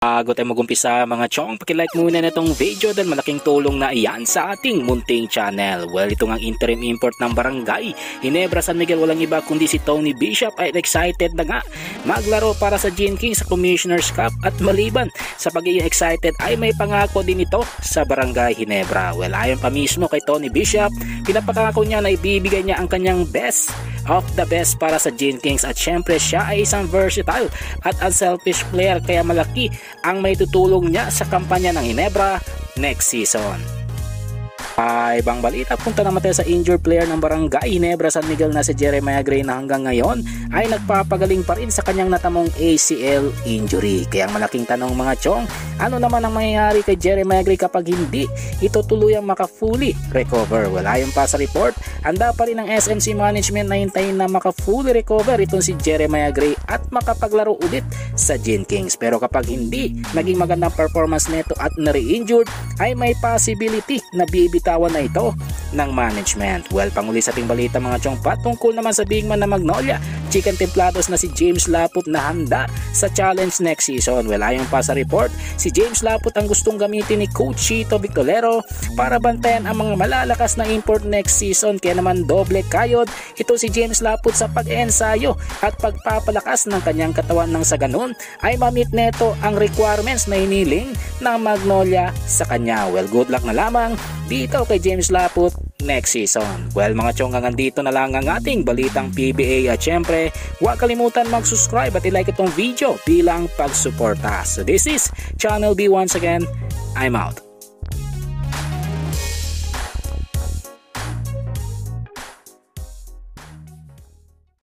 Bago tayo mag-umpisa mga chong, pakilike muna na itong video dahil malaking tulong na iyan sa ating munting channel. Well, ito nga interim import ng Barangay Ginebra San Miguel, walang iba kundi si Tony Bishop ay excited na nga maglaro para sa Gene King sa Commissioner's Cup, at maliban sa pagiging excited ay may pangako din ito sa Barangay Ginebra. Well, ayon pa mismo kay Tony Bishop, pinapakako niya na ibibigay niya ang kanyang best of the best para sa Gene Kings, at syempre siya ay isang versatile at unselfish player, kaya malaki ang may tutulong niya sa kampanya ng Ginebra next season. Ibang balita, punta naman tayo sa injured player ng Barangay Ginebra San Miguel na si Jeremiah Gray, na hanggang ngayon ay nagpapagaling pa rin sa kanyang natamong ACL injury. Kaya ang malaking tanong mga chong, ano naman ang mangyayari kay Jeremiah Gray kapag hindi ito tuluyang maka-fully recover? Well, ayon pa sa report, handa pa rin ang SMC management na hintayin na maka-fully recover itong si Jeremiah Gray at makapaglaro ulit sa Gene Kings. Pero kapag hindi naging magandang performance nito at na-re-injured, ay may possibility na bibitawan na ito ng management. Well, panguli sa ating balita mga chong, patungkol naman sa big man na Magnolia Chicken Templados na si James Laput na handa sa challenge next season. Well, ayon pa sa report, si James Laput ang gustong gamitin ni Coach Chito Victolero para bantayan ang mga malalakas na import next season. Kaya naman doble kayod ito si James Laput sa pag-ensayo at pagpapalakas ng kanyang katawan, nang sa ganun ay ma-meet neto ang requirements na hiniling ng Magnolia sa kanya. Well, good luck na lamang dito kay James Laput next season. Well mga chong, hanggang dito na lang ang ating balitang PBA, at syempre huwag kalimutan mag-subscribe at i-like itong video bilang pagsuporta. So this is Channel B once again. I'm out.